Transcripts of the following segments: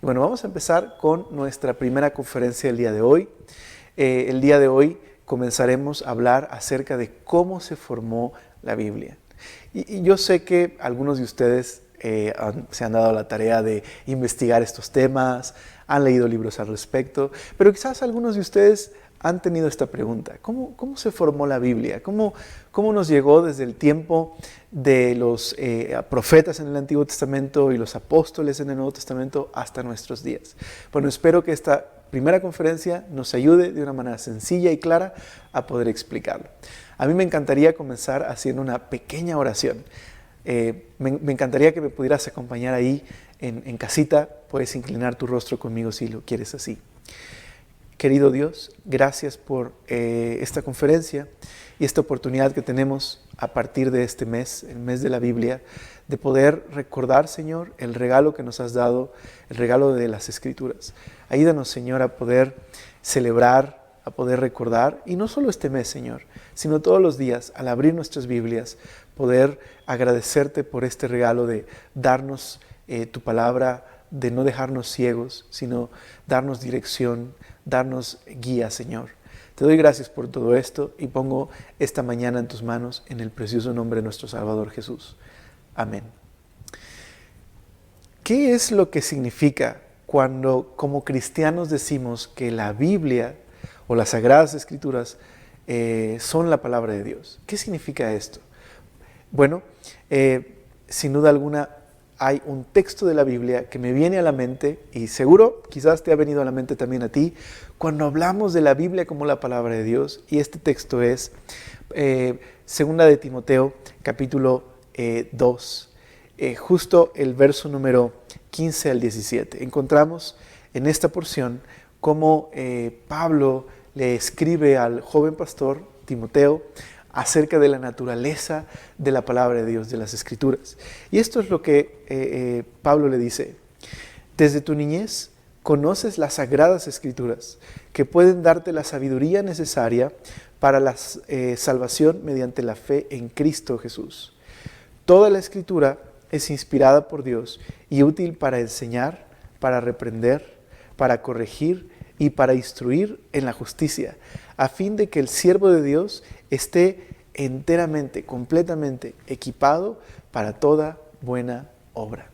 Y bueno, vamos a empezar con nuestra primera conferencia del día de hoy. El día de hoy comenzaremos a hablar acerca de cómo se formó la Biblia. Y yo sé que algunos de ustedes se han dado la tarea de investigar estos temas, han leído libros al respecto, pero quizás algunos de ustedes han tenido esta pregunta: ¿cómo se formó la Biblia? ¿Cómo nos llegó desde el tiempo de los profetas en el Antiguo Testamento y los apóstoles en el Nuevo Testamento hasta nuestros días? Bueno, espero que esta primera conferencia nos ayude de una manera sencilla y clara a poder explicarlo. A mí me encantaría comenzar haciendo una pequeña oración. Me encantaría que me pudieras acompañar ahí en casita. Puedes inclinar tu rostro conmigo si lo quieres así. Querido Dios, gracias por esta conferencia y esta oportunidad que tenemos a partir de este mes, el mes de la Biblia, de poder recordar, Señor, el regalo que nos has dado, el regalo de las Escrituras. Ayúdanos, Señor, a poder celebrar, a poder recordar, y no solo este mes, Señor, sino todos los días, al abrir nuestras Biblias, poder agradecerte por este regalo de darnos tu palabra, de no dejarnos ciegos, sino darnos dirección, darnos guía, Señor. Te doy gracias por todo esto y pongo esta mañana en tus manos en el precioso nombre de nuestro Salvador Jesús. Amén. ¿Qué es lo que significa cuando como cristianos decimos que la Biblia o las Sagradas Escrituras son la palabra de Dios? ¿Qué significa esto? Bueno, sin duda alguna hay un texto de la Biblia que me viene a la mente, y seguro quizás te ha venido a la mente también a ti, cuando hablamos de la Biblia como la palabra de Dios, y este texto es Segunda de Timoteo, capítulo 2, justo el verso número 15 al 17. Encontramos en esta porción cómo Pablo le escribe al joven pastor Timoteo acerca de la naturaleza de la palabra de Dios, de las Escrituras. Y esto es lo que Pablo le dice: desde tu niñez conoces las Sagradas Escrituras, que pueden darte la sabiduría necesaria para la salvación mediante la fe en Cristo Jesús. Toda la Escritura es inspirada por Dios y útil para enseñar, para reprender, para corregir y para instruir en la justicia, a fin de que el siervo de Dios esté enteramente, completamente equipado para toda buena obra.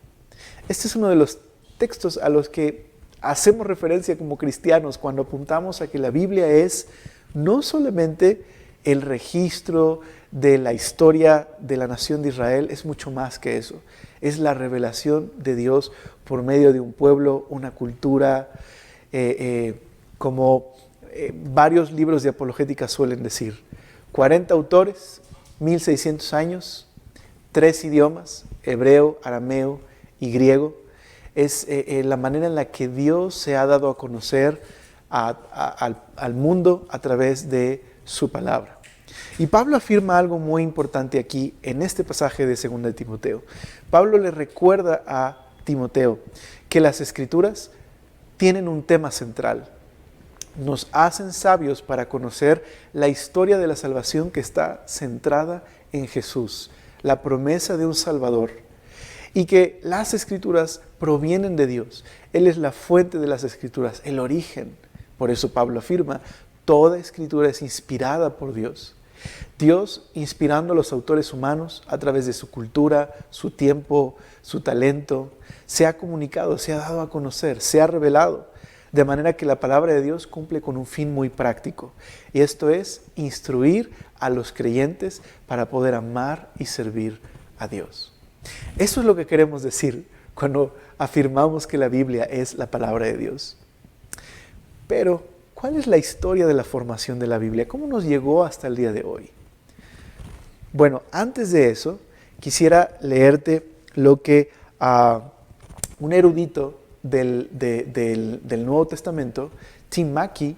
Este es uno de los textos a los que hacemos referencia como cristianos cuando apuntamos a que la Biblia es no solamente el registro de la historia de la nación de Israel, es mucho más que eso. Es la revelación de Dios por medio de un pueblo, una cultura, como varios libros de apologética suelen decir: 40 autores, 1600 años, 3 idiomas, hebreo, arameo y griego. Es la manera en la que Dios se ha dado a conocer al mundo a través de su palabra. Y Pablo afirma algo muy importante aquí en este pasaje de 2 de Timoteo. Pablo le recuerda a Timoteo que las Escrituras tienen un tema central. Nos hacen sabios para conocer la historia de la salvación que está centrada en Jesús, la promesa de un Salvador, y que las Escrituras provienen de Dios. Él es la fuente de las Escrituras, el origen. Por eso Pablo afirma: toda Escritura es inspirada por Dios. Dios, inspirando a los autores humanos a través de su cultura, su tiempo, su talento, se ha comunicado, se ha dado a conocer, se ha revelado, de manera que la palabra de Dios cumple con un fin muy práctico. Y esto es instruir a los creyentes para poder amar y servir a Dios. Eso es lo que queremos decir cuando afirmamos que la Biblia es la palabra de Dios. Pero, ¿cuál es la historia de la formación de la Biblia? ¿Cómo nos llegó hasta el día de hoy? Bueno, antes de eso, quisiera leerte lo que un erudito del Nuevo Testamento, Tim Mackie,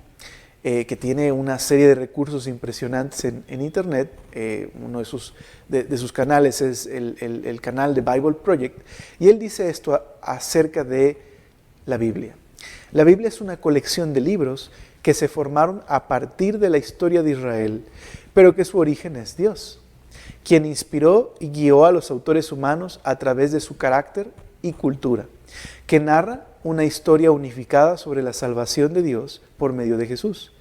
que tiene una serie de recursos impresionantes en internet. Uno de sus canales es el canal de Bible Project, y él dice esto acerca de la Biblia. La Biblia es una colección de libros que se formaron a partir de la historia de Israel, pero que su origen es Dios, quien inspiró y guió a los autores humanos a través de su carácter y cultura, que narra una historia unificada sobre la salvación de Dios por medio de Jesús.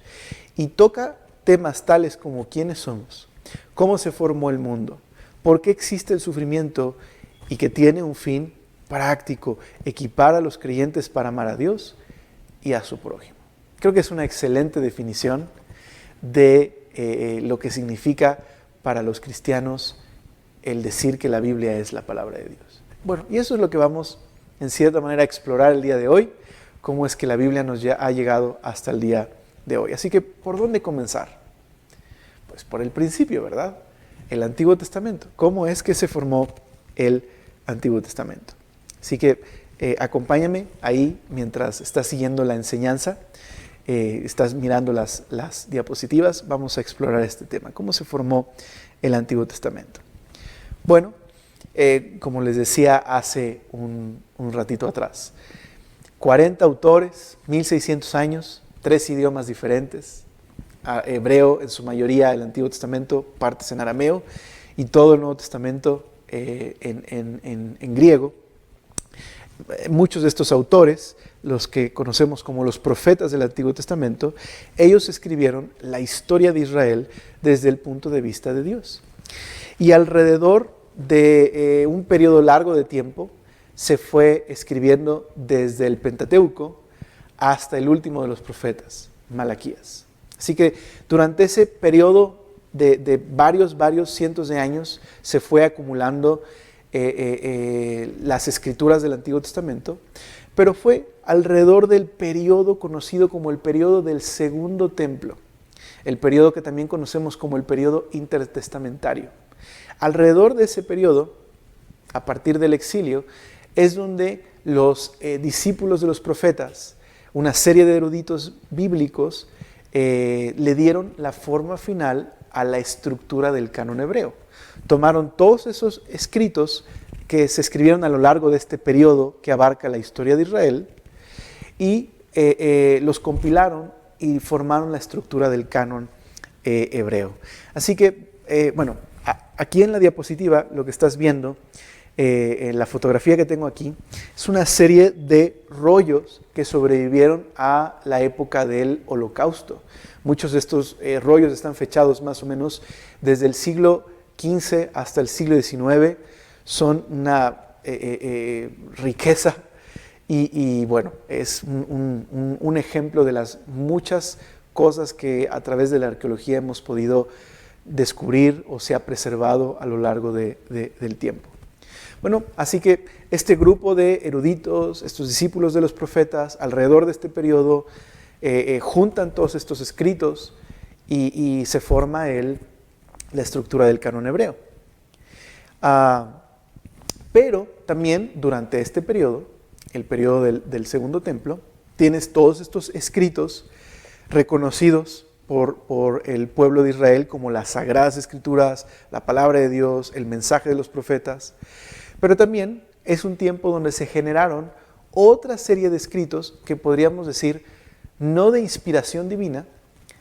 Y toca temas tales como quiénes somos, cómo se formó el mundo, por qué existe el sufrimiento y que tiene un fin práctico, equipar a los creyentes para amar a Dios y a su prójimo. Creo que es una excelente definición de lo que significa para los cristianos el decir que la Biblia es la palabra de Dios. Bueno, y eso es lo que vamos en cierta manera a explorar el día de hoy, cómo es que la Biblia nos ya ha llegado hasta el día de hoy. Así que, ¿por dónde comenzar? Pues por el principio, ¿verdad? El Antiguo Testamento. ¿Cómo es que se formó el Antiguo Testamento? Así que acompáñame ahí mientras estás siguiendo la enseñanza, estás mirando las diapositivas, vamos a explorar este tema. ¿Cómo se formó el Antiguo Testamento? Bueno, como les decía hace un ratito atrás, 40 autores, 1600 años, 3 idiomas diferentes, hebreo en su mayoría, el Antiguo Testamento, partes en arameo, y todo el Nuevo Testamento en griego. Muchos de estos autores, los que conocemos como los profetas del Antiguo Testamento, ellos escribieron la historia de Israel desde el punto de vista de Dios. Y alrededor de un periodo largo de tiempo se fue escribiendo desde el Pentateuco hasta el último de los profetas, Malaquías. Así que durante ese periodo de varios cientos de años se fue acumulando las escrituras del Antiguo Testamento, pero fue alrededor del periodo conocido como el periodo del Segundo Templo, el periodo que también conocemos como el periodo intertestamentario. Alrededor de ese periodo, a partir del exilio, es donde los discípulos de los profetas, una serie de eruditos bíblicos, le dieron la forma final a la estructura del canon hebreo. Tomaron todos esos escritos que se escribieron a lo largo de este periodo que abarca la historia de Israel y los compilaron y formaron la estructura del canon hebreo. Así que, bueno, aquí en la diapositiva lo que estás viendo, en la fotografía que tengo aquí, es una serie de rollos que sobrevivieron a la época del Holocausto. Muchos de estos rollos están fechados más o menos desde el siglo XV hasta el siglo XIX. Son una riqueza y bueno, es un ejemplo de las muchas cosas que a través de la arqueología hemos podido descubrir o se ha preservado a lo largo del tiempo. Bueno, así que este grupo de eruditos, estos discípulos de los profetas, alrededor de este periodo, juntan todos estos escritos y se forma la estructura del canon hebreo. Pero también durante este periodo, el periodo del Segundo Templo, tienes todos estos escritos reconocidos por el pueblo de Israel como las Sagradas Escrituras, la palabra de Dios, el mensaje de los profetas. Pero también es un tiempo donde se generaron otra serie de escritos que podríamos decir no de inspiración divina,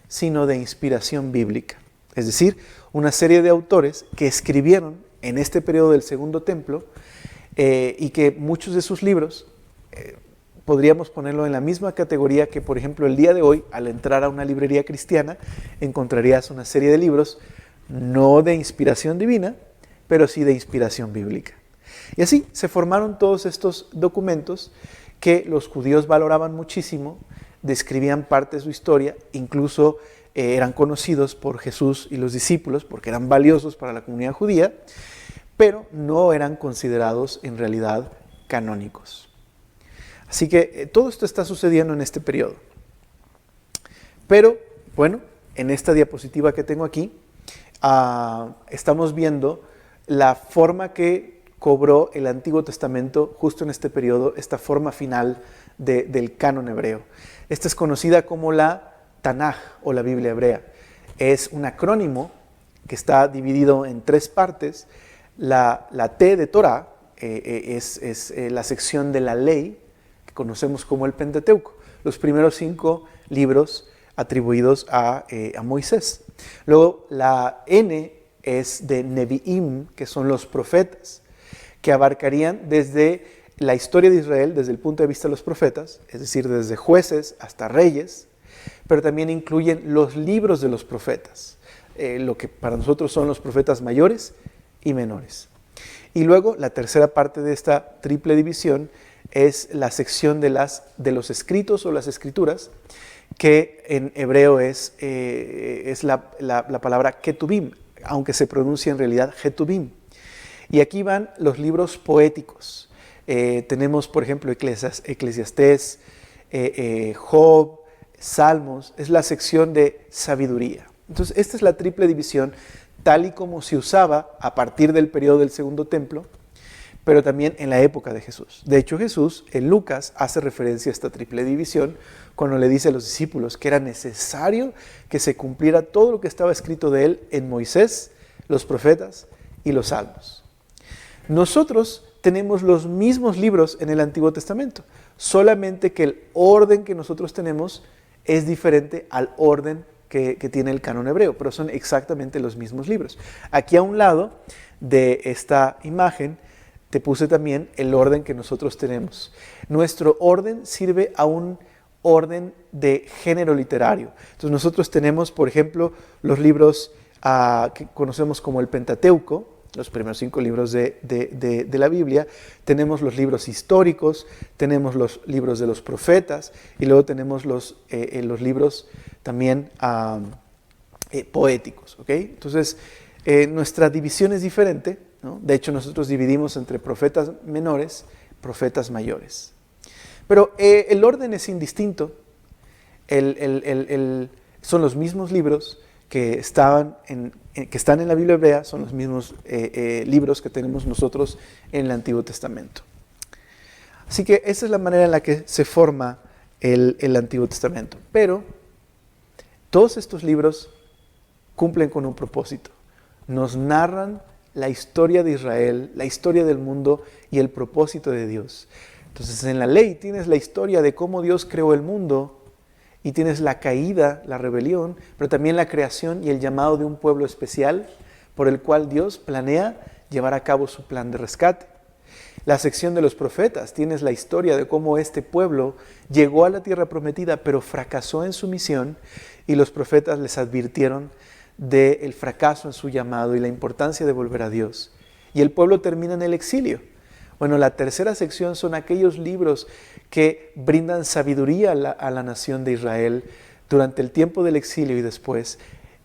sino de inspiración bíblica. Es decir, una serie de autores que escribieron en este periodo del Segundo Templo y que muchos de sus libros podríamos ponerlo en la misma categoría que, por ejemplo, el día de hoy, al entrar a una librería cristiana, encontrarías una serie de libros no de inspiración divina, pero sí de inspiración bíblica. Y así se formaron todos estos documentos que los judíos valoraban muchísimo, describían parte de su historia, incluso eran conocidos por Jesús y los discípulos porque eran valiosos para la comunidad judía, pero no eran considerados en realidad canónicos. Así que todo esto está sucediendo en este periodo. Pero, bueno, en esta diapositiva que tengo aquí, estamos viendo la forma que cobró el Antiguo Testamento justo en este periodo, esta forma final del canon hebreo. Esta es conocida como la Tanaj o la Biblia hebrea. Es un acrónimo que está dividido en 3 partes. La T de Torah es la sección de la ley que conocemos como el Pentateuco, los primeros 5 libros atribuidos a Moisés. Luego la N es de Nevi'im, que son los profetas, que abarcarían desde la historia de Israel desde el punto de vista de los profetas, es decir, desde jueces hasta reyes, pero también incluyen los libros de los profetas, lo que para nosotros son los profetas mayores y menores. Y luego la tercera parte de esta triple división es la sección de los escritos o las escrituras, que en hebreo es la palabra ketubim, aunque se pronuncia en realidad Ketubim. Y aquí van los libros poéticos. Tenemos, por ejemplo, Eclesiastés, Job, Salmos, es la sección de sabiduría. Entonces, esta es la triple división, tal y como se usaba a partir del periodo del Segundo Templo, pero también en la época de Jesús. De hecho, Jesús en Lucas hace referencia a esta triple división cuando le dice a los discípulos que era necesario que se cumpliera todo lo que estaba escrito de él en Moisés, los profetas y los salmos. Nosotros tenemos los mismos libros en el Antiguo Testamento, solamente que el orden que nosotros tenemos es diferente al orden que tiene el canon hebreo, pero son exactamente los mismos libros. Aquí a un lado de esta imagen te puse también el orden que nosotros tenemos. Nuestro orden sirve a un orden de género literario. Entonces nosotros tenemos, por ejemplo, los libros que conocemos como el Pentateuco, los primeros 5 libros de la Biblia, tenemos los libros históricos, tenemos los libros de los profetas y luego tenemos los libros también poéticos. ¿Okay? Entonces, nuestra división es diferente, ¿no? De hecho, nosotros dividimos entre profetas menores, profetas mayores. Pero el orden es indistinto, son los mismos libros que están en la Biblia hebrea, son los mismos libros que tenemos nosotros en el Antiguo Testamento. Así que esa es la manera en la que se forma el Antiguo Testamento. Pero todos estos libros cumplen con un propósito. Nos narran la historia de Israel, la historia del mundo y el propósito de Dios. Entonces en la ley tienes la historia de cómo Dios creó el mundo, y tienes la caída, la rebelión, pero también la creación y el llamado de un pueblo especial por el cual Dios planea llevar a cabo su plan de rescate. La sección de los profetas, tienes la historia de cómo este pueblo llegó a la tierra prometida, pero fracasó en su misión y los profetas les advirtieron del fracaso en su llamado y la importancia de volver a Dios. Y el pueblo termina en el exilio. Bueno, la tercera sección son aquellos libros que brindan sabiduría a la nación de Israel durante el tiempo del exilio y después,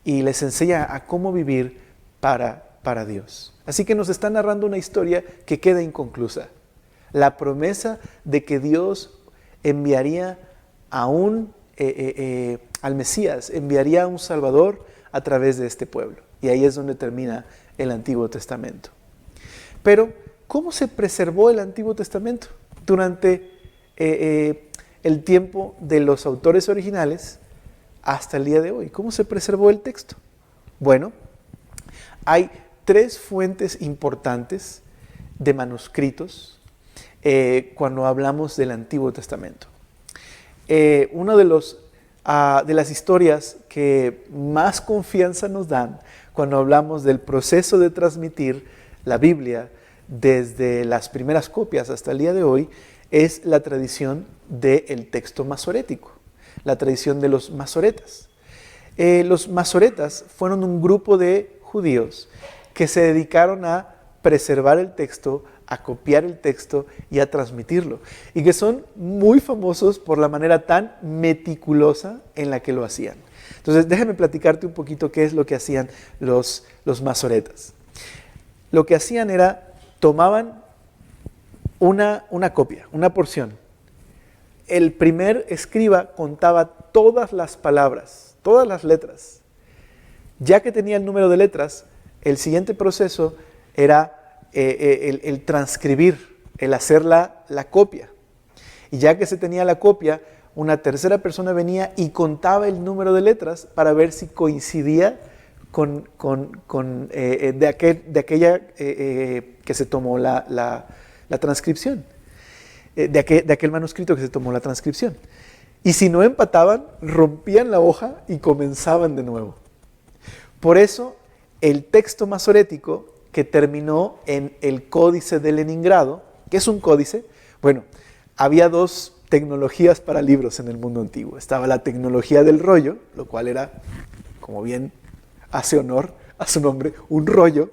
y les enseña a cómo vivir para Dios. Así que nos está narrando una historia que queda inconclusa. La promesa de que Dios enviaría al Mesías, enviaría a un Salvador a través de este pueblo. Y ahí es donde termina el Antiguo Testamento. Pero, ¿cómo se preservó el Antiguo Testamento durante el tiempo de los autores originales hasta el día de hoy? ¿Cómo se preservó el texto? Bueno, hay 3 fuentes importantes de manuscritos cuando hablamos del Antiguo Testamento. Una de las historias que más confianza nos dan cuando hablamos del proceso de transmitir la Biblia desde las primeras copias hasta el día de hoy, es la tradición del texto masorético, la tradición de los masoretas. Los masoretas fueron un grupo de judíos que se dedicaron a preservar el texto, a copiar el texto y a transmitirlo, y que son muy famosos por la manera tan meticulosa en la que lo hacían. Entonces, déjame platicarte un poquito qué es lo que hacían los masoretas. Lo que hacían era tomaban una copia, una porción. El primer escriba contaba todas las palabras, todas las letras. Ya que tenía el número de letras, el siguiente proceso era el transcribir, el hacer la copia. Y ya que se tenía la copia, una tercera persona venía y contaba el número de letras para ver si coincidía de aquella que se tomó la transcripción, de aquel manuscrito que se tomó la transcripción. Y si no empataban, rompían la hoja y comenzaban de nuevo. Por eso, el texto masorético que terminó en el Códice de Leningrado, que es un códice, Bueno, había dos tecnologías para libros en el mundo antiguo. Estaba la tecnología del rollo, lo cual era, como bien hace honor a su nombre, un rollo.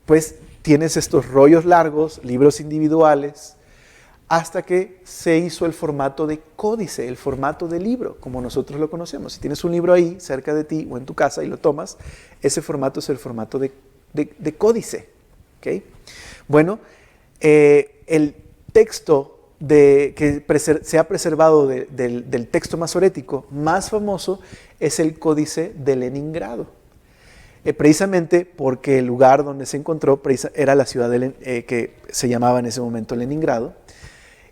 Pues tienes estos rollos largos, libros individuales, hasta que se hizo el formato de códice, el formato de libro, como nosotros lo conocemos. Si tienes un libro ahí, cerca de ti o en tu casa y lo tomas, ese formato es el formato de códice. ¿Okay? Bueno, el texto que se ha preservado del texto masorético más famoso es el Códice de Leningrado. Precisamente porque el lugar donde se encontró era la ciudad que se llamaba en ese momento Leningrado.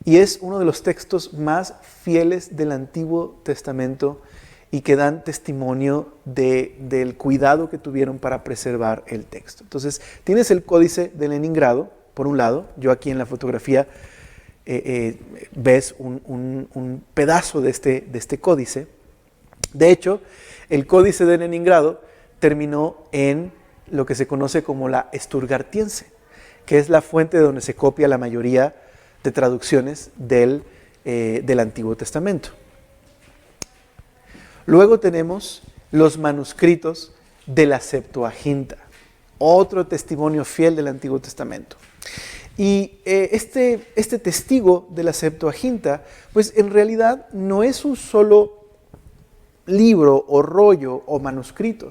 Y es uno de los textos más fieles del Antiguo Testamento y que dan testimonio del cuidado que tuvieron para preservar el texto. Entonces, tienes el Códice de Leningrado, por un lado. Yo aquí en la fotografía ves un pedazo de este códice. De hecho, el Códice de Leningrado terminó en lo que se conoce como la Sturgartiense, que es la fuente de donde se copia la mayoría de traducciones del Antiguo Testamento. Luego tenemos los manuscritos de la Septuaginta, otro testimonio fiel del Antiguo Testamento. Y este testigo de la Septuaginta, pues en realidad no es un solo libro o rollo o manuscrito,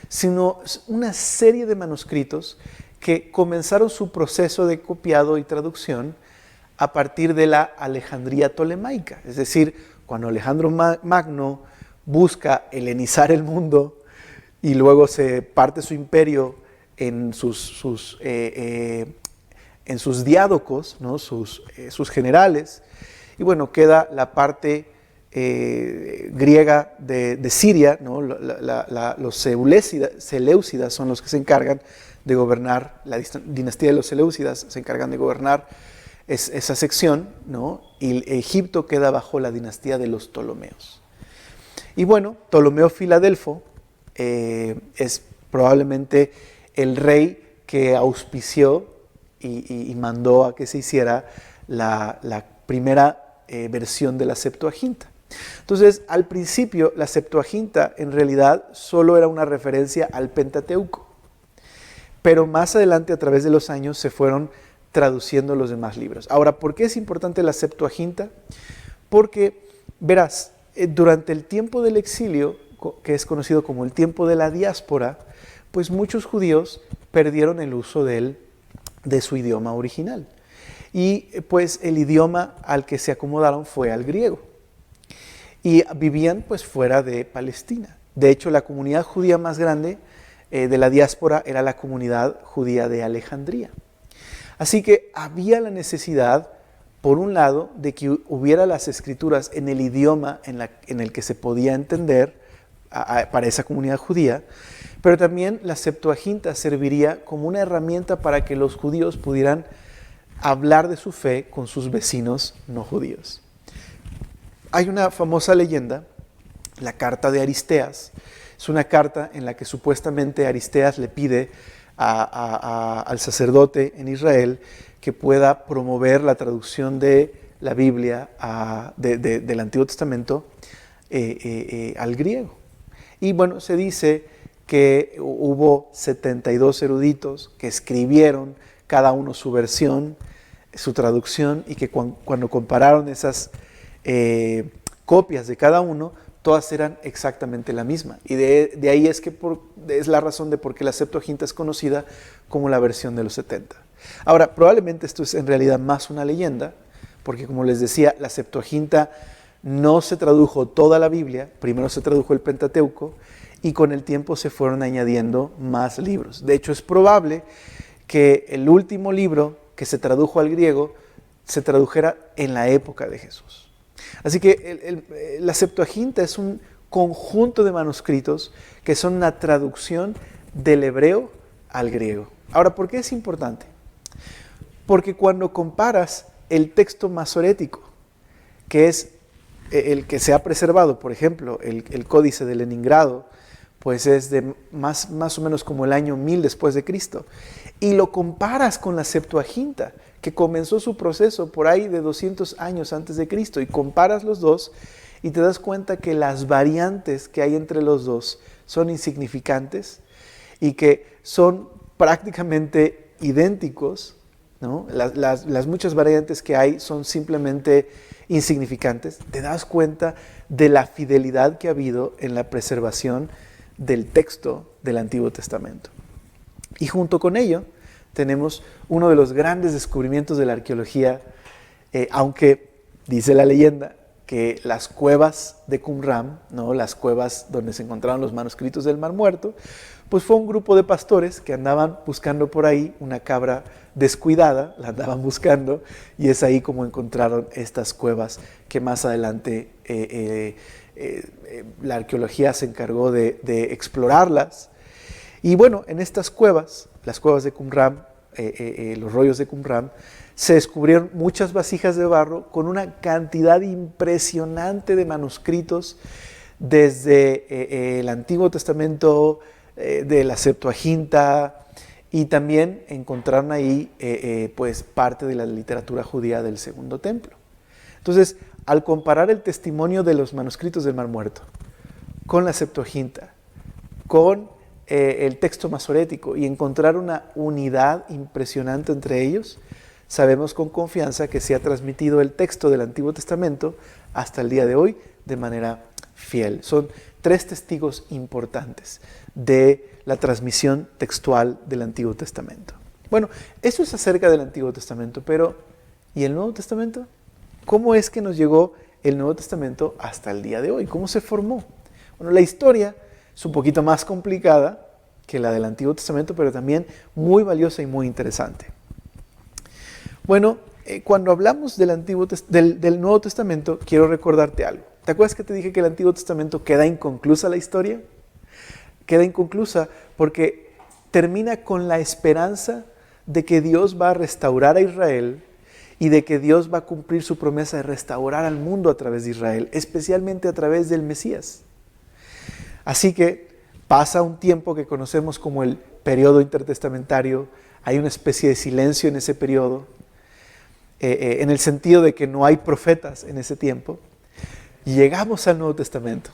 sino una serie de manuscritos que comenzaron su proceso de copiado y traducción a partir de la Alejandría Ptolemaica. Es decir, cuando Alejandro Magno busca helenizar el mundo y luego se parte su imperio en sus diádocos, ¿no? sus generales, y bueno, queda la parte griega de Siria, ¿no? Los Seleucidas son los que se encargan de gobernar, la dinastía de los Seleucidas se encargan de gobernar esa sección, ¿no? Y Egipto queda bajo la dinastía de los Ptolomeos. Y bueno, Ptolomeo Filadelfo es probablemente el rey que auspició y mandó a que se hiciera la primera versión de la Septuaginta. Entonces, al principio, la Septuaginta en realidad solo era una referencia al Pentateuco, pero más adelante, a través de los años, se fueron traduciendo los demás libros. Ahora, ¿por qué es importante la Septuaginta? Porque, verás, durante el tiempo del exilio, que es conocido como el tiempo de la diáspora, pues muchos judíos perdieron el uso de su idioma original. Y pues el idioma al que se acomodaron fue al griego. Y vivían pues fuera de Palestina. De hecho, la comunidad judía más grande de la diáspora era la comunidad judía de Alejandría. Así que había la necesidad, por un lado, de que hubiera las escrituras en el idioma en el que se podía entender para esa comunidad judía, pero también la Septuaginta serviría como una herramienta para que los judíos pudieran hablar de su fe con sus vecinos no judíos. Hay una famosa leyenda, la carta de Aristeas. Es una carta en la que supuestamente Aristeas le pide al sacerdote en Israel que pueda promover la traducción de la Biblia del Antiguo Testamento al griego. Y bueno, se dice que hubo 72 eruditos que escribieron cada uno su versión, su traducción, y que cuando compararon esas copias de cada uno, todas eran exactamente la misma. Y de ahí es la razón de por qué la Septuaginta es conocida como la versión de los 70. Ahora, probablemente esto es en realidad más una leyenda, porque como les decía, la Septuaginta no se tradujo toda la Biblia, primero se tradujo el Pentateuco, y con el tiempo se fueron añadiendo más libros. De hecho, es probable que el último libro que se tradujo al griego se tradujera en la época de Jesús. Así que la Septuaginta es un conjunto de manuscritos que son una traducción del hebreo al griego. Ahora, ¿por qué es importante? Porque cuando comparas el texto masorético, que es el que se ha preservado, por ejemplo, el Códice de Leningrado, pues es de más o menos como el año 1000 después de Cristo. Y lo comparas con la Septuaginta, que comenzó su proceso por ahí de 200 años antes de Cristo, y comparas los dos y te das cuenta que las variantes que hay entre los dos son insignificantes y que son prácticamente idénticos, ¿no? Las muchas variantes que hay son simplemente insignificantes. Te das cuenta de la fidelidad que ha habido en la preservación del texto del Antiguo Testamento. Y junto con ello tenemos uno de los grandes descubrimientos de la arqueología, aunque dice la leyenda que las cuevas de Qumran, ¿no? Las cuevas donde se encontraron los manuscritos del Mar Muerto, pues fue un grupo de pastores que andaban buscando por ahí una cabra descuidada, la andaban buscando, y es ahí como encontraron estas cuevas que más adelante la arqueología se encargó de explorarlas. Y bueno, en estas cuevas, las cuevas de Qumran, los rollos de Qumran, se descubrieron muchas vasijas de barro con una cantidad impresionante de manuscritos desde el Antiguo Testamento, de la Septuaginta, y también encontraron ahí pues parte de la literatura judía del Segundo Templo. Entonces, al comparar el testimonio de los manuscritos del Mar Muerto con la Septuaginta, con el texto masorético, y encontrar una unidad impresionante entre ellos, sabemos con confianza que se ha transmitido el texto del Antiguo Testamento hasta el día de hoy de manera fiel. Son 3 testigos importantes de la transmisión textual del Antiguo Testamento. Bueno, eso es acerca del Antiguo Testamento, pero ¿y el Nuevo Testamento? ¿Cómo es que nos llegó el Nuevo Testamento hasta el día de hoy? ¿Cómo se formó? Bueno, la historia es un poquito más complicada que la del Antiguo Testamento, pero también muy valiosa y muy interesante. Bueno, cuando hablamos del Nuevo Testamento, quiero recordarte algo. ¿Te acuerdas que te dije que el Antiguo Testamento queda inconclusa la historia? Queda inconclusa porque termina con la esperanza de que Dios va a restaurar a Israel y de que Dios va a cumplir su promesa de restaurar al mundo a través de Israel, especialmente a través del Mesías. Así que pasa un tiempo que conocemos como el periodo intertestamentario. Hay una especie de silencio en ese periodo, en el sentido de que no hay profetas en ese tiempo. Y llegamos al Nuevo Testamento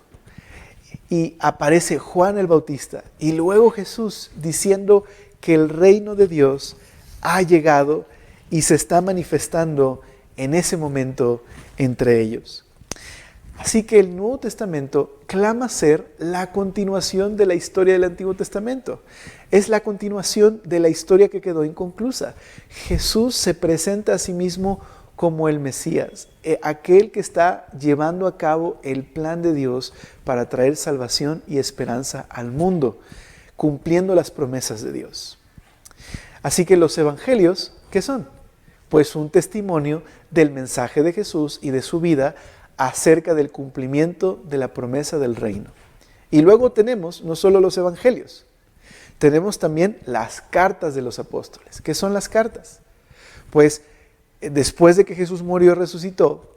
y aparece Juan el Bautista y luego Jesús diciendo que el reino de Dios ha llegado y se está manifestando en ese momento entre ellos. Así que el Nuevo Testamento clama ser la continuación de la historia del Antiguo Testamento. Es la continuación de la historia que quedó inconclusa. Jesús se presenta a sí mismo como el Mesías, aquel que está llevando a cabo el plan de Dios para traer salvación y esperanza al mundo, cumpliendo las promesas de Dios. Así que los evangelios, ¿qué son? Pues un testimonio del mensaje de Jesús y de su vida acerca del cumplimiento de la promesa del reino. Y luego tenemos no solo los evangelios, tenemos también las cartas de los apóstoles. ¿Qué son las cartas? Pues después de que Jesús murió y resucitó,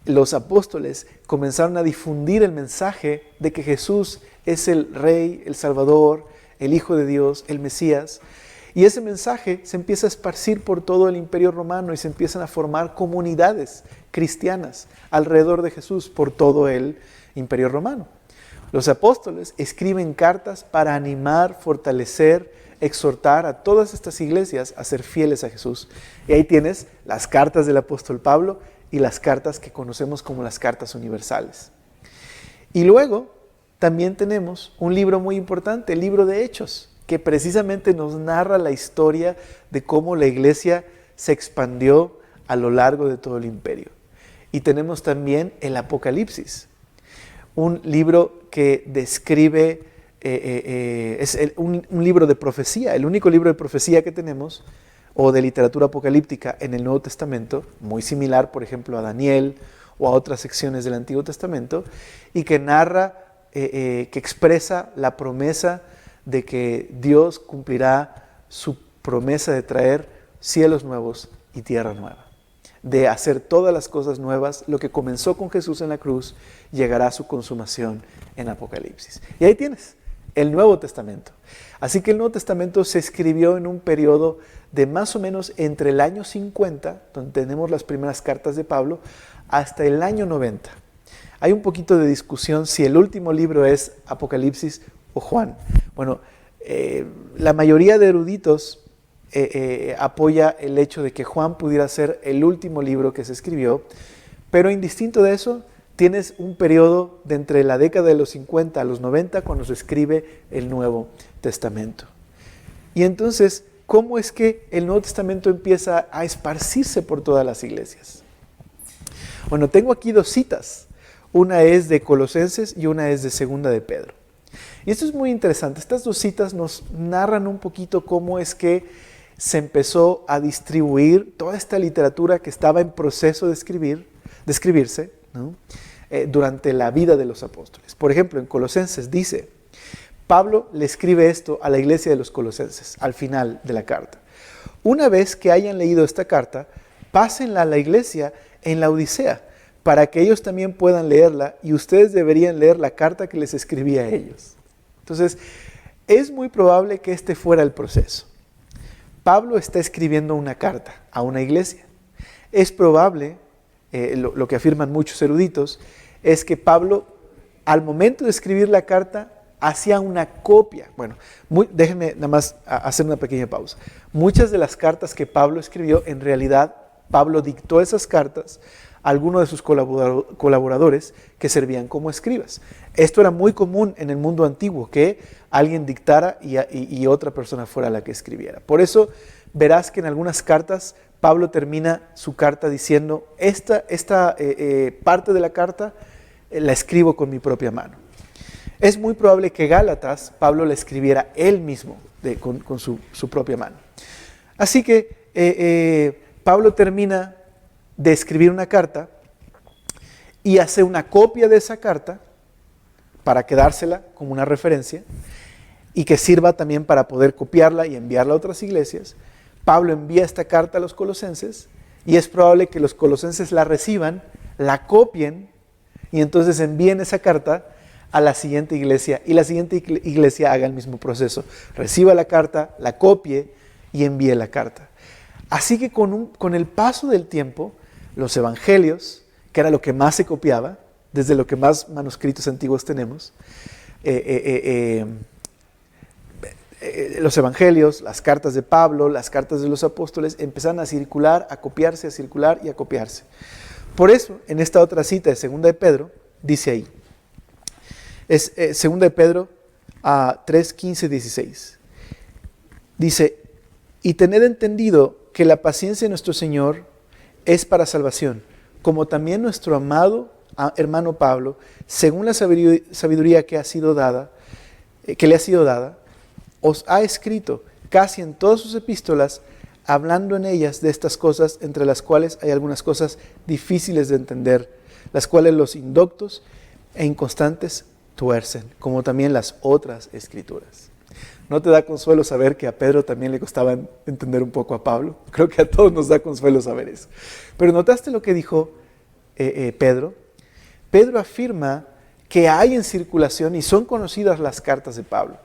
los apóstoles comenzaron a difundir el mensaje de que Jesús es el Rey, el Salvador, el Hijo de Dios, el Mesías. Y ese mensaje se empieza a esparcir por todo el Imperio Romano y se empiezan a formar comunidades cristianas alrededor de Jesús por todo el Imperio Romano. Los apóstoles escriben cartas para animar, fortalecer, exhortar a todas estas iglesias a ser fieles a Jesús. Y ahí tienes las cartas del apóstol Pablo y las cartas que conocemos como las cartas universales. Y luego también tenemos un libro muy importante, el libro de Hechos, que precisamente nos narra la historia de cómo la iglesia se expandió a lo largo de todo el imperio. Y tenemos también el Apocalipsis, un libro que describe, un libro de profecía, el único libro de profecía que tenemos, o de literatura apocalíptica en el Nuevo Testamento, muy similar, por ejemplo, a Daniel o a otras secciones del Antiguo Testamento, y que narra, que expresa la promesa de que Dios cumplirá su promesa de traer cielos nuevos y tierra nueva. de hacer todas las cosas nuevas. Lo que comenzó con Jesús en la cruz llegará a su consumación en Apocalipsis. Y ahí tienes el Nuevo Testamento. Así que el Nuevo Testamento se escribió en un periodo de más o menos entre el año 50, donde tenemos las primeras cartas de Pablo, hasta el año 90. Hay un poquito de discusión si el último libro es Apocalipsis o Juan. Bueno, la mayoría de eruditos apoya el hecho de que Juan pudiera ser el último libro que se escribió, pero indistinto de eso, tienes un periodo de entre la década de los 50 a los 90 cuando se escribe el Nuevo Testamento. Y entonces, ¿cómo es que el Nuevo Testamento empieza a esparcirse por todas las iglesias? Bueno, tengo aquí dos citas. Una es de Colosenses y una es de Segunda de Pedro. Y esto es muy interesante. Estas dos citas nos narran un poquito cómo es que se empezó a distribuir toda esta literatura que estaba en proceso de escribirse, ¿no? Durante la vida de los apóstoles. Por ejemplo, en Colosenses dice, Pablo le escribe esto a la iglesia de los Colosenses, al final de la carta. Una vez que hayan leído esta carta, pásenla a la iglesia en la Odisea, para que ellos también puedan leerla, y ustedes deberían leer la carta que les escribí a ellos. Entonces, es muy probable que este fuera el proceso. Pablo está escribiendo una carta a una iglesia. Es probable, lo que afirman muchos eruditos, es que Pablo, al momento de escribir la carta, hacía una copia. Bueno, déjenme nada más hacer una pequeña pausa. Muchas de las cartas que Pablo escribió, en realidad, Pablo dictó esas cartas a algunos de sus colaboradores que servían como escribas. Esto era muy común en el mundo antiguo, que alguien dictara y otra persona fuera la que escribiera. Por eso verás que en algunas cartas Pablo termina su carta diciendo, esta parte de la carta la escribo con mi propia mano. Es muy probable que Gálatas, Pablo la escribiera él mismo, con su propia mano. Así que Pablo termina de escribir una carta y hace una copia de esa carta para quedársela como una referencia y que sirva también para poder copiarla y enviarla a otras iglesias. Pablo envía esta carta a los colosenses y es probable que los colosenses la reciban, la copien y entonces envíen esa carta a la siguiente iglesia y la siguiente iglesia haga el mismo proceso. Reciba la carta, la copie y envíe la carta. Así que con el paso del tiempo, los evangelios, que era lo que más se copiaba, desde lo que más manuscritos antiguos tenemos, los evangelios, las cartas de Pablo, las cartas de los apóstoles, empezaron a circular, a copiarse, a circular y a copiarse. Por eso, en esta otra cita de Segunda de Pedro, dice ahí, es Segunda de Pedro 3, 15, 16, dice, y tened entendido que la paciencia de nuestro Señor es para salvación, como también nuestro amado hermano Pablo, según la sabiduría que le ha sido dada, os ha escrito casi en todas sus epístolas, hablando en ellas de estas cosas, entre las cuales hay algunas cosas difíciles de entender, las cuales los indoctos e inconstantes tuercen, como también las otras escrituras. ¿No te da consuelo saber que a Pedro también le costaba entender un poco a Pablo? Creo que a todos nos da consuelo saber eso. Pero ¿notaste lo que dijo Pedro? Pedro afirma que hay en circulación y son conocidas las cartas de Pablo.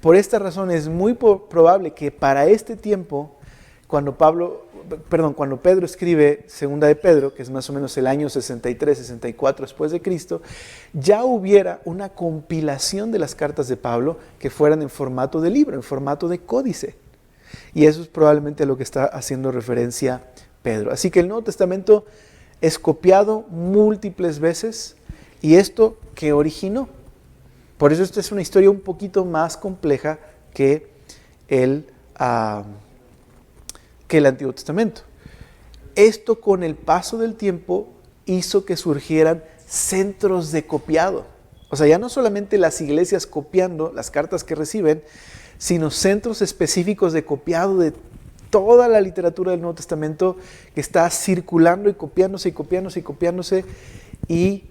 Por esta razón es muy probable que para este tiempo, cuando Pedro escribe Segunda de Pedro, que es más o menos el año 63, 64 después de Cristo, ya hubiera una compilación de las cartas de Pablo que fueran en formato de libro, en formato de códice. Y eso es probablemente a lo que está haciendo referencia Pedro. Así que el Nuevo Testamento es copiado múltiples veces y esto que originó. Por eso esta es una historia un poquito más compleja que el Antiguo Testamento. Esto con el paso del tiempo hizo que surgieran centros de copiado. O sea, ya no solamente las iglesias copiando las cartas que reciben, sino centros específicos de copiado de toda la literatura del Nuevo Testamento que está circulando y copiándose y copiándose y copiándose y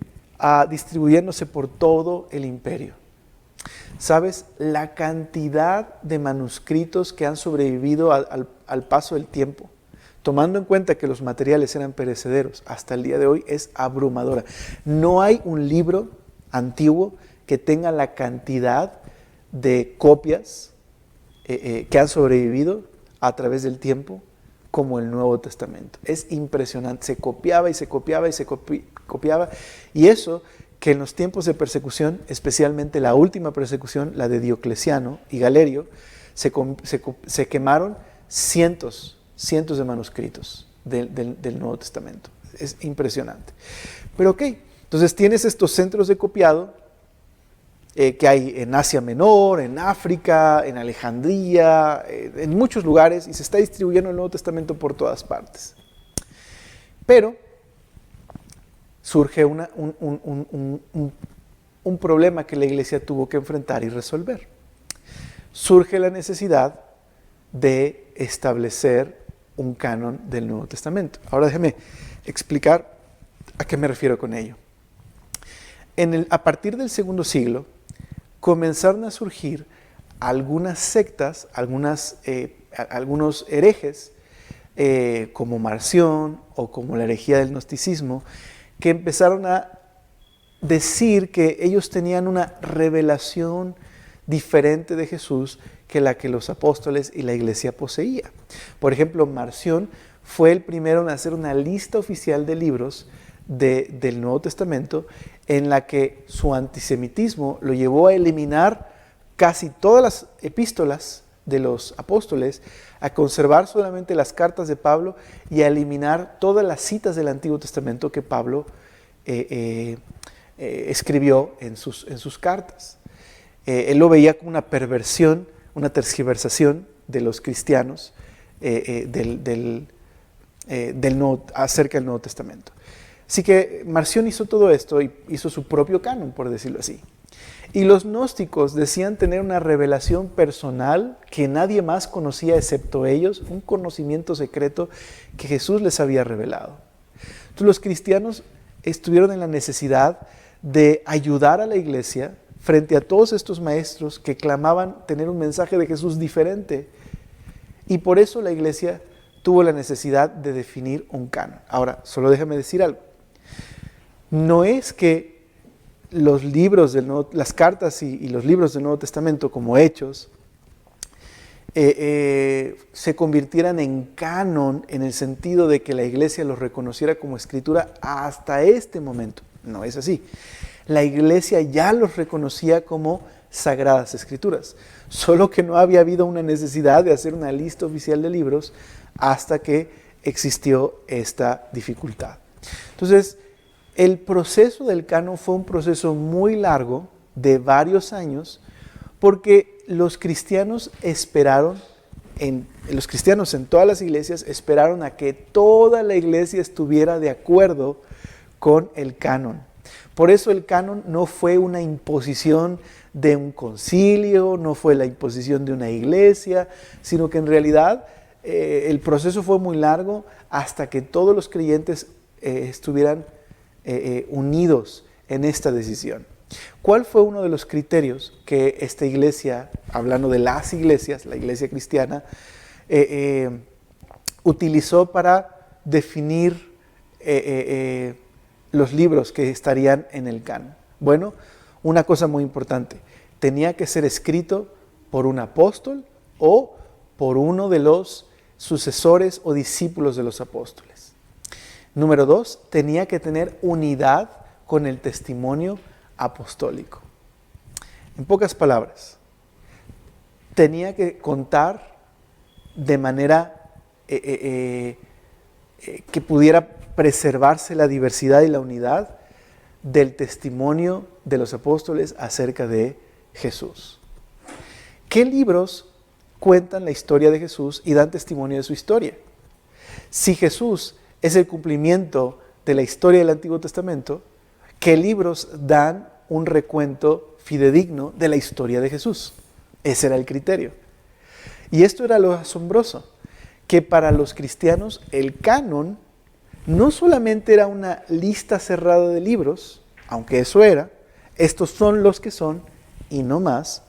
distribuyéndose por todo el imperio. ¿Sabes? La cantidad de manuscritos que han sobrevivido al paso del tiempo. tomando en cuenta que los materiales eran perecederos, hasta el día de hoy es abrumadora. No hay un libro antiguo que tenga la cantidad de copias que han sobrevivido a través del tiempo como el Nuevo Testamento. Es impresionante, se copiaba y se copiaba y se copiaba, y eso que en los tiempos de persecución, especialmente la última persecución, la de Diocleciano y Galerio, se quemaron cientos de manuscritos del Nuevo Testamento. Es impresionante. Pero ok, entonces tienes estos centros de copiado que hay en Asia Menor, en África, en Alejandría, en muchos lugares, y se está distribuyendo el Nuevo Testamento por todas partes. Pero surge un problema que la iglesia tuvo que enfrentar y resolver. Surge la necesidad de establecer un canon del Nuevo Testamento. Ahora déjeme explicar a qué me refiero con ello. A partir del segundo siglo, comenzaron a surgir algunas sectas, algunos herejes, como Marción o como la herejía del gnosticismo, que empezaron a decir que ellos tenían una revelación diferente de Jesús que la que los apóstoles y la iglesia poseía. Por ejemplo, Marción fue el primero en hacer una lista oficial de libros del Nuevo Testamento, en la que su antisemitismo lo llevó a eliminar casi todas las epístolas de los apóstoles, a conservar solamente las cartas de Pablo y a eliminar todas las citas del Antiguo Testamento que Pablo escribió en sus cartas. Él lo veía como una perversión, una tergiversación de los cristianos acerca del Nuevo Testamento. Así que Marción hizo todo esto y hizo su propio canon, por decirlo así. Y los gnósticos decían tener una revelación personal que nadie más conocía excepto ellos, un conocimiento secreto que Jesús les había revelado. Entonces los cristianos estuvieron en la necesidad de ayudar a la iglesia frente a todos estos maestros que clamaban tener un mensaje de Jesús diferente. Y por eso la iglesia tuvo la necesidad de definir un canon. Ahora, solo déjame decir algo. No es que los libros las cartas y los libros del Nuevo Testamento, como Hechos, se convirtieran en canon en el sentido de que la iglesia los reconociera como escritura hasta este momento. No es así. La iglesia ya los reconocía como sagradas escrituras, solo que no había habido una necesidad de hacer una lista oficial de libros hasta que existió esta dificultad. Entonces, el proceso del canon fue un proceso muy largo, de varios años, porque los cristianos en todas las iglesias esperaron a que toda la iglesia estuviera de acuerdo con el canon. Por eso el canon no fue una imposición de un concilio, no fue la imposición de una iglesia, sino que en realidad el proceso fue muy largo hasta que todos los creyentes estuvieran unidos en esta decisión. ¿Cuál fue uno de los criterios que esta iglesia, hablando de las iglesias, la iglesia cristiana, utilizó para definir los libros que estarían en el canon? Bueno, una cosa muy importante, tenía que ser escrito por un apóstol o por uno de los sucesores o discípulos de los apóstoles. Número 2, tenía que tener unidad con el testimonio apostólico. En pocas palabras, tenía que contar de manera que pudiera preservarse la diversidad y la unidad del testimonio de los apóstoles acerca de Jesús. ¿Qué libros cuentan la historia de Jesús y dan testimonio de su historia? Si Jesús es el cumplimiento de la historia del Antiguo Testamento, ¿qué libros dan un recuento fidedigno de la historia de Jesús? Ese era el criterio. Y esto era lo asombroso, que para los cristianos el canon no solamente era una lista cerrada de libros, aunque eso era, estos son los que son y no más,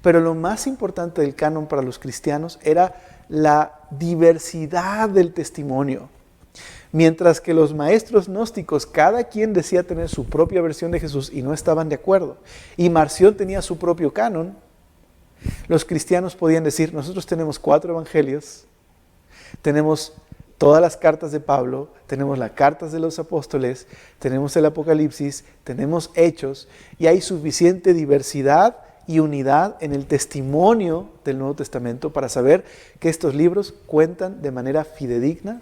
pero lo más importante del canon para los cristianos era la diversidad del testimonio. Mientras que los maestros gnósticos, cada quien decía tener su propia versión de Jesús y no estaban de acuerdo. Y Marción tenía su propio canon. Los cristianos podían decir, nosotros tenemos 4 evangelios, tenemos todas las cartas de Pablo, tenemos las cartas de los apóstoles, tenemos el Apocalipsis, tenemos Hechos, y hay suficiente diversidad y unidad en el testimonio del Nuevo Testamento para saber que estos libros cuentan de manera fidedigna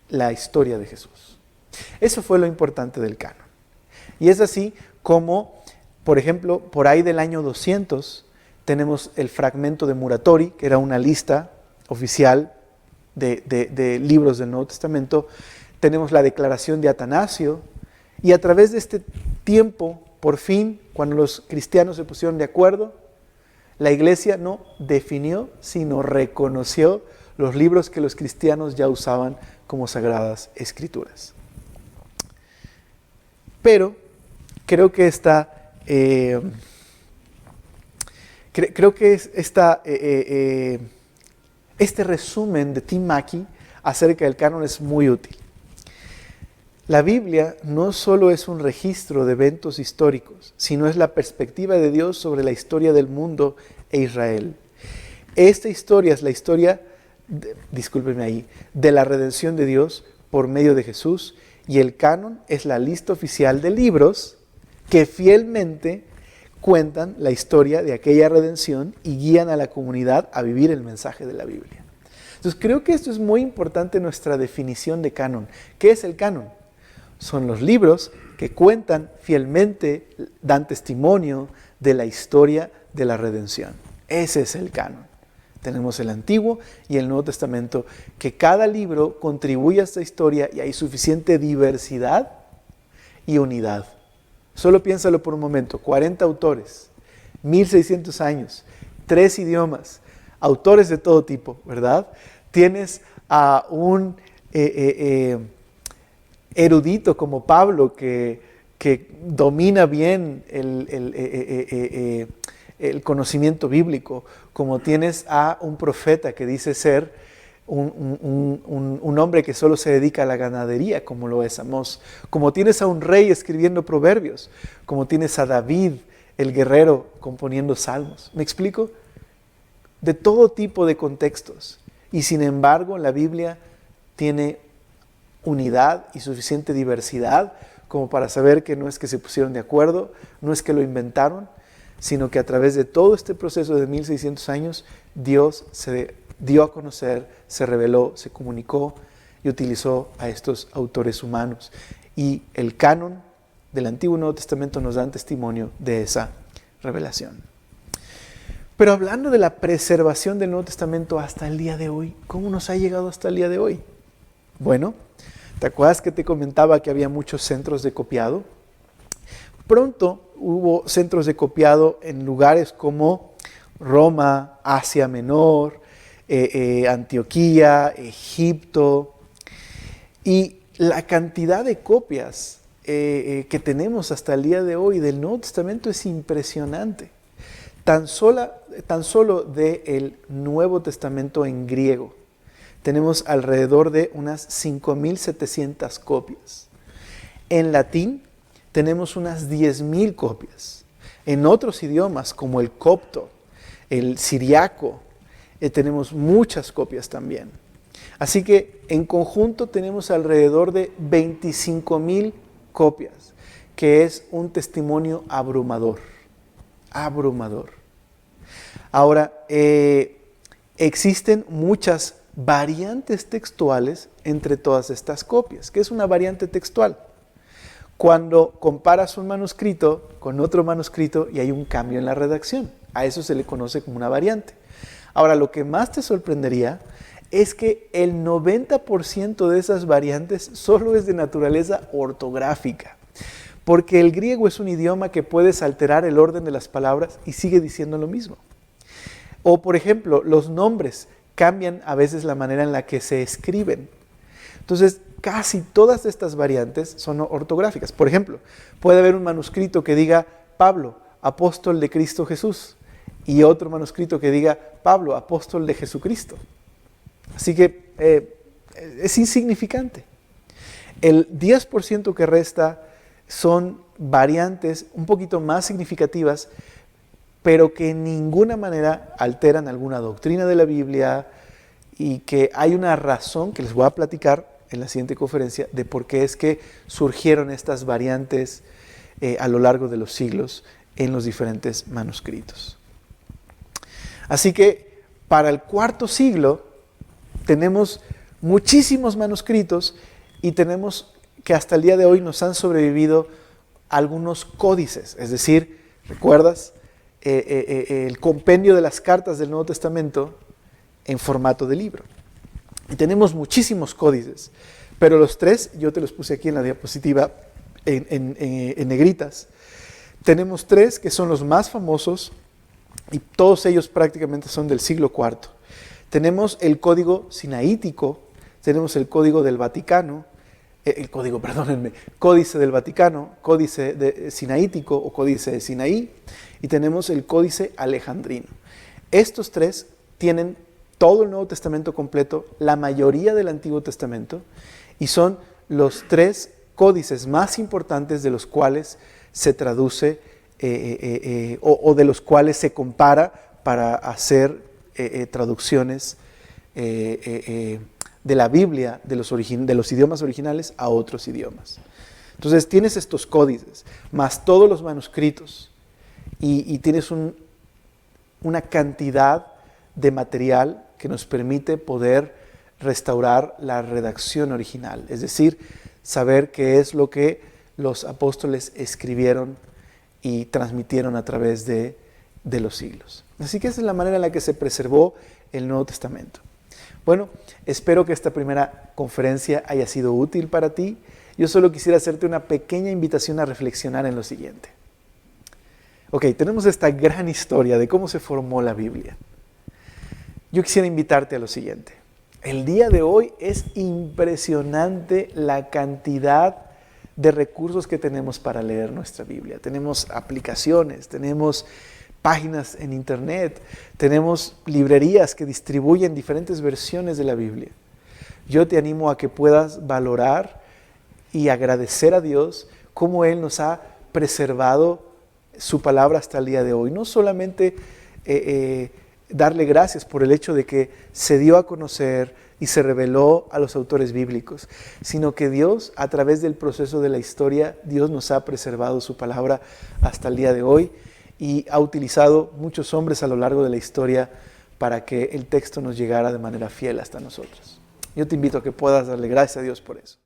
la historia de Jesús. Eso fue lo importante del canon. Y es así como, por ejemplo, por ahí del año 200, tenemos el fragmento de Muratori, que era una lista oficial de libros del Nuevo Testamento. Tenemos la declaración de Atanasio, y a través de este tiempo, por fin, cuando los cristianos se pusieron de acuerdo, la iglesia no definió, sino reconoció los libros que los cristianos ya usaban como sagradas escrituras. Pero creo que este resumen de Tim Mackie acerca del canon es muy útil. La Biblia no solo es un registro de eventos históricos, sino es la perspectiva de Dios sobre la historia del mundo e Israel. Esta historia es la historia, de la redención de Dios por medio de Jesús, y el canon es la lista oficial de libros que fielmente cuentan la historia de aquella redención y guían a la comunidad a vivir el mensaje de la Biblia. Entonces creo que esto es muy importante en nuestra definición de canon. ¿Qué es el canon? Son los libros que cuentan fielmente, dan testimonio de la historia de la redención. Ese es el canon. Tenemos el Antiguo y el Nuevo Testamento, que cada libro contribuye a esta historia y hay suficiente diversidad y unidad. Solo piénsalo por un momento, 40 autores, 1600 años, 3 idiomas, autores de todo tipo, ¿verdad? Tienes a un erudito como Pablo que domina bien el conocimiento bíblico, como tienes a un profeta que dice ser un hombre que solo se dedica a la ganadería, como lo es Amós, como tienes a un rey escribiendo proverbios, como tienes a David, el guerrero, componiendo salmos. ¿Me explico? De todo tipo de contextos. Y sin embargo, la Biblia tiene unidad y suficiente diversidad como para saber que no es que se pusieron de acuerdo, no es que lo inventaron, sino que a través de todo este proceso de 1600 años, Dios se dio a conocer, se reveló, se comunicó y utilizó a estos autores humanos. Y el canon del Antiguo y Nuevo Testamento nos dan testimonio de esa revelación. Pero hablando de la preservación del Nuevo Testamento hasta el día de hoy, ¿cómo nos ha llegado hasta el día de hoy? Bueno, ¿te acuerdas que te comentaba que había muchos centros de copiado? Pronto hubo centros de copiado en lugares como Roma, Asia Menor, Antioquía, Egipto, y la cantidad de copias que tenemos hasta el día de hoy del Nuevo Testamento es impresionante. Tan solo del Nuevo Testamento en griego tenemos alrededor de unas 5,700 copias. En latín tenemos unas 10,000 copias. En otros idiomas como el copto, el siriaco, tenemos muchas copias también. Así que en conjunto tenemos alrededor de 25,000 copias, que es un testimonio abrumador. Abrumador. Ahora, existen muchas variantes textuales entre todas estas copias. ¿Qué es una variante textual? Cuando comparas un manuscrito con otro manuscrito y hay un cambio en la redacción. A eso se le conoce como una variante. Ahora, lo que más te sorprendería es que el 90% de esas variantes solo es de naturaleza ortográfica, porque el griego es un idioma que puedes alterar el orden de las palabras y sigue diciendo lo mismo. O, por ejemplo, los nombres cambian a veces la manera en la que se escriben. Entonces, casi todas estas variantes son ortográficas. Por ejemplo, puede haber un manuscrito que diga Pablo, apóstol de Cristo Jesús, y otro manuscrito que diga Pablo, apóstol de Jesucristo. Así que es insignificante. El 10% que resta son variantes un poquito más significativas, pero que en ninguna manera alteran alguna doctrina de la Biblia, y que hay una razón que les voy a platicar en la siguiente conferencia de por qué es que surgieron estas variantes a lo largo de los siglos en los diferentes manuscritos. Así que para el cuarto siglo tenemos muchísimos manuscritos y tenemos que hasta el día de hoy nos han sobrevivido algunos códices, es decir, ¿recuerdas? El compendio de las cartas del Nuevo Testamento en formato de libro. Y tenemos muchísimos códices, pero los tres, yo te los puse aquí en la diapositiva en negritas. Tenemos tres que son los más famosos y todos ellos prácticamente son del siglo IV. Tenemos el código sinaítico, tenemos el código del Vaticano, códice del Vaticano, códice sinaítico o códice de Sinaí, y tenemos el códice alejandrino. Estos tres tienen todo el Nuevo Testamento completo, la mayoría del Antiguo Testamento, y son los tres códices más importantes de los cuales se traduce o de los cuales se compara para hacer traducciones de la Biblia, de los idiomas originales a otros idiomas. Entonces tienes estos códices, más todos los manuscritos, y tienes una cantidad de material que nos permite poder restaurar la redacción original, es decir, saber qué es lo que los apóstoles escribieron y transmitieron a través de los siglos. Así que esa es la manera en la que se preservó el Nuevo Testamento. Bueno, espero que esta primera conferencia haya sido útil para ti. Yo solo quisiera hacerte una pequeña invitación a reflexionar en lo siguiente. Ok, tenemos esta gran historia de cómo se formó la Biblia. Yo quisiera invitarte a lo siguiente. El día de hoy es impresionante la cantidad de recursos que tenemos para leer nuestra Biblia. Tenemos aplicaciones, tenemos páginas en internet, tenemos librerías que distribuyen diferentes versiones de la Biblia. Yo te animo a que puedas valorar y agradecer a Dios cómo Él nos ha preservado su palabra hasta el día de hoy. No solamente darle gracias por el hecho de que se dio a conocer y se reveló a los autores bíblicos, sino que Dios, a través del proceso de la historia, Dios nos ha preservado su palabra hasta el día de hoy y ha utilizado muchos hombres a lo largo de la historia para que el texto nos llegara de manera fiel hasta nosotros. Yo te invito a que puedas darle gracias a Dios por eso.